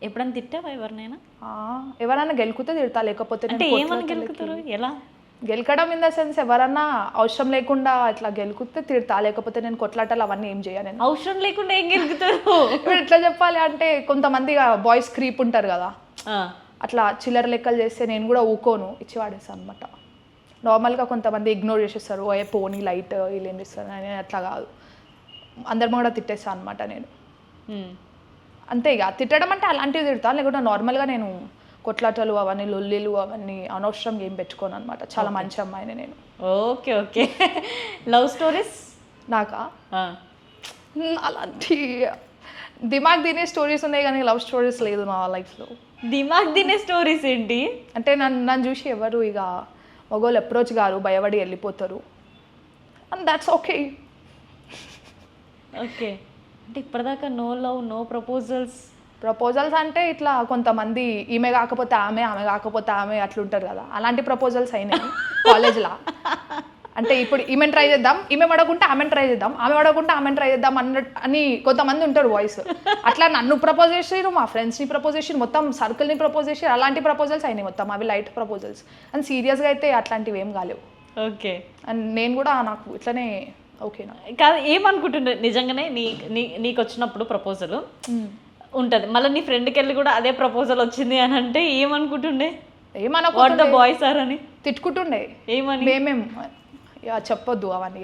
ఎప్పుడైనా తిట్టావా ఎవరినైనా? ఎవరైనా గెలుకుతే తిడతా, లేకపోతే అంటే ఏమని గెలుకుతారు? ఎలా? గెలకడం ఇన్ ద సెన్స్ ఎవరన్నా అవసరం లేకుండా ఇట్లా గెలుకుతే తిడతా, లేకపోతే నేను కొట్లాటలు అవన్నీ ఏం చేయ. నేను అవసరం లేకుండా ఏం గెలుకుతారు? ఇప్పుడు ఎట్లా చెప్పాలి అంటే, కొంతమంది బాయ్స్ క్రీప్ ఉంటారు కదా, అట్లా చిల్లర లెక్కలు చేస్తే నేను కూడా ఊకోను, ఇచ్చి వాడేస్తాను అనమాట. నార్మల్గా కొంతమంది ఇగ్నోర్ చేసేస్తారు, ఓ పోనీ లైట్ వీళ్ళు ఏం చేస్తారు, నేను అట్లా కాదు, అందరిని కూడా తిట్టేస్తాను అనమాట నేను. అంతే ఇక తిట్టడం అంటే అలాంటివి తిడతాను, లేకుంటే నార్మల్గా నేను కొట్లాటలు అవన్నీ లొల్లిలు అవన్నీ అనవసరం ఏం పెట్టుకోను అనమాట. చాలా మంచి అమ్మాయిని నేను. Okay okay. లవ్ స్టోరీస్ నాకా అలాంటి దిమాగ్ తినే స్టోరీస్ ఉన్నాయి కానీ లవ్ స్టోరీస్ లేదు నా లైఫ్లో. దిమాగ్ తినే స్టోరీస్ ఏంటి? అంటే నన్ను చూసి ఎవరు ఇక మగోళ్ళు అప్రోచ్ గారు, భయపడి వెళ్ళిపోతారు, అండ్ దాట్స్ ఓకే. ఓకే, అంటే ఇప్పటిదాకా నో లవ్, నో ప్రపోజల్స్ అంటే ఇట్లా కొంతమంది ఈమె కాకపోతే ఆమె, ఆమె కాకపోతే ఆమె అట్లుంటారు కదా, అలాంటి ప్రపోజల్స్ అయినాయి కాలేజ్లో. అంటే ఇప్పుడు ఈమెను ట్రై చేద్దాం, ఈమె పడకుంటే ఆమెను ట్రై చేద్దాం, ఆమె పడకుంటే ఆమెను ట్రై చేద్దాం అని కొంతమంది ఉంటారు బాయ్స్. అట్లా నన్ను ప్రపోజ్ చేసారు, మా ఫ్రెండ్స్ని ప్రపోజ్ చేసి, మొత్తం సర్కిల్ని ప్రపోజ్ చేసి, అలాంటి ప్రపోజల్స్ అయినాయి మొత్తం. అవి లైట్ ప్రపోజల్స్, అండ్ సీరియస్గా అయితే అట్లాంటివి ఏం కాలేవు. ఓకే, అండ్ నేను కూడా నాకు ఇట్లనే ఓకేనా కాదు. ఏమనుకుంటుండే నిజంగానే నీకు వచ్చినప్పుడు ప్రపోజల్ ఉంటుంది, మళ్ళీ నీ ఫ్రెండ్కి వెళ్ళి కూడా అదే ప్రపోజల్ వచ్చింది అని అంటే ఏమనుకుంటుండే? ఏమనుకుంటుండే బాయ్స్ ఆర్ అని తిట్టుకుంటుండే. ఏమని? మేమేం చెప్పొద్దు అవన్నీ,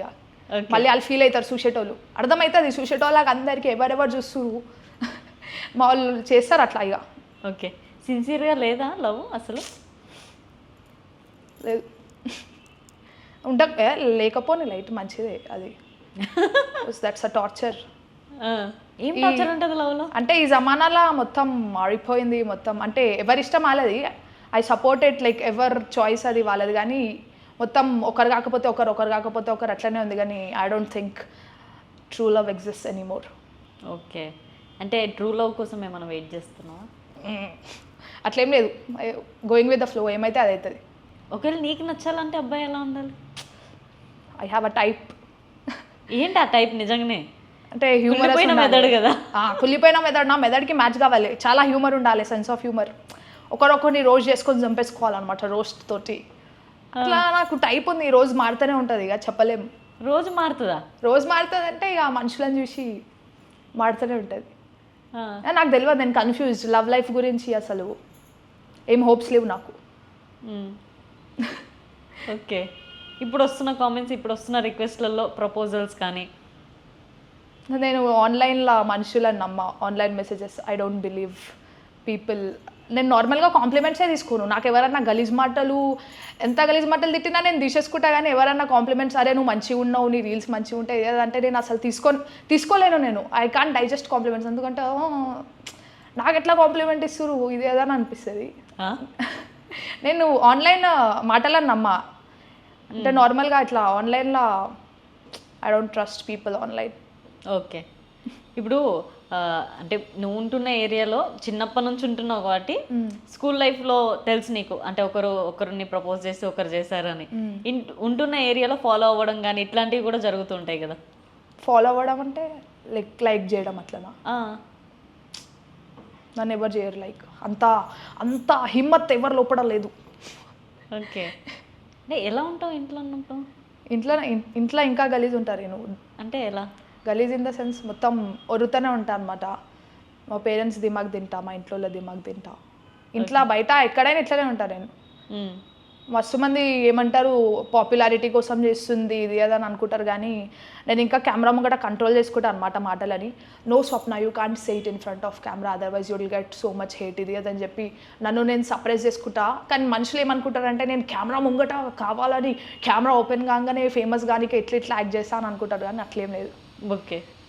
మళ్ళీ వాళ్ళు ఫీల్ అవుతారు చూసేటోళ్ళు. అర్థమవుతుంది చూసేటోళ్ళకి అందరికీ ఎవరెవరు చూస్తురు, మా వాళ్ళు చేస్తారు అట్లా ఇక. ఓకే, సిన్సియర్గా లేదా లవ్ అసలు? లేదు, లేకపోతే లైట్ మంచిదే అది. That's a torture. ఏం టార్చర్ ఉంటుంది లవ్లో? అంటే ఈ జమానాలో మొత్తం మారిపోయింది మొత్తం. అంటే ఎవరిష్టం వాళ్ళది, I support it, like ever choice అది వాళ్ళది, కానీ మొత్తం ఒకరు కాకపోతే ఒకరు, ఒకరు కాకపోతే ఒకరు అట్లనే ఉంది. కానీ I don't think true love exist anymore. Okay, అంటే ట్రూ లవ్ కోసం ఏమైనా వెయిట్ చేస్తున్నావా? అట్లేం లేదు, గోయింగ్ విత్ ద ఫ్లో, ఏమైతే అది అవుతుంది. ఒకవేళ నీకు నచ్చాలంటే అబ్బాయి ఎలా ఉండాలి? I have a type. ఏంటి ఆ టైప్ నిజంగానే? అంటే హ్యూమర్ మెదడు కదా, కుళ్ళిపోయిన మెదడు, నా మెదడుకి మ్యాచ్ కావాలి, చాలా హ్యూమర్ ఉండాలి, సెన్స్ ఆఫ్ హ్యూమర్. ఒకరొకరిని రోజు చేసుకొని చంపేసుకోవాలన్నమాట రోస్ట్ తోటి. అట్లా నాకు టైప్ ఉంది, రోజు మారుతూనే ఉంటుంది, ఇక చెప్పలేము. రోజు మారుతుందా? రోజు మారుతుంది అంటే ఇక మనుషులను చూసి మారుతూనే ఉంటుంది. నాకు తెలియదు, నేను కన్ఫ్యూజ్ లవ్ లైఫ్ గురించి, అసలు ఏం హోప్స్ లేవు నాకు. ఓకే, ఇప్పుడు వస్తున్న కామెంట్స్, ఇప్పుడు వస్తున్న రిక్వెస్ట్లలో ప్రపోజల్స్ కానీ? నేను ఆన్లైన్లో మనుషులను నమ్మ, online messages, I don't believe people. నేను నార్మల్గా కాంప్లిమెంట్సే తీసుకోను. నాకు ఎవరన్నా గలీజ్ మాటలు, ఎంత గలీజ్ మాటలు తిట్టినా నేను తీసేసుకుంటా, కానీ ఎవరన్నా కాంప్లిమెంట్స్, అరే నువ్వు మంచిగా ఉన్నావు, నీ రీల్స్ మంచిగా ఉంటాయి ఏదంటే నేను అసలు తీసుకోలేను. నేను ఐ కాంట్ డైజెస్ట్ కాంప్లిమెంట్స్, ఎందుకంటే నాకు ఎట్లా కాంప్లిమెంట్ ఇస్తారు ఇది ఏదని అనిపిస్తుంది. నేను ఆన్లైన్ మాటలను నమ్మ, అంటే నార్మల్గా ఇట్లా ఆన్లైన్లో I don't trust people online. Okay, ఇప్పుడు అంటే నువ్వు ఉంటున్న ఏరియాలో చిన్నప్పటి నుంచి ఉంటున్నావు కాబట్టి స్కూల్ లైఫ్లో తెలుసు నీకు, అంటే ఒకరిని ప్రపోజ్ చేసి ఒకరు చేశారని. ఉంటున్న ఏరియాలో ఫాలో అవ్వడం కానీ ఇట్లాంటివి కూడా జరుగుతుంటాయి కదా? ఫాలో అవ్వడం అంటే లైక్ చేయడం అట్లనా? నన్ను ఎవరు చేయరు లైక్, అంత హిమ్మత్ ఎవరు లోపడ లేదు. ఓకే, అంటే ఎలా ఉంటావు ఇంట్లో ఉన్నప్పుడు? ఇంట్లో ఇంకా గలీజ్ ఉంటారు. నువ్వు అంటే ఎలా గలీజ్ ఇన్ ద సెన్స్ మొత్తం ఒరుతూనే ఉంటా అనమాట. మా పేరెంట్స్ దిమాగ్ తింటా, మా ఇంట్లో దిమాగ్ తింటా, ఇంట్లో బయట ఎక్కడైనా ఇట్లనే ఉంటా నేను. మస్తు మంది ఏమంటారు, పాపులారిటీ కోసం చేస్తుంది ఇది అదని అనుకుంటారు, కానీ నేను ఇంకా కెమెరా ముంగట కంట్రోల్ చేసుకుంటా అనమాట మాటలని. No Swapna, you can't say it in front of camera, otherwise you will get so much hate ఇది అదని చెప్పి నన్ను నేను సప్రెస్ చేసుకుంటా. కానీ మనుషులు ఏమనుకుంటారంటే నేను కెమెరా ముంగట కావాలని, కెమెరా ఓపెన్ కాగానే ఫేమస్ కానీ ఇట్లా యాక్ట్ చేస్తా అని అనుకుంటారు, కానీ అట్లేం లేదు. ఓకే,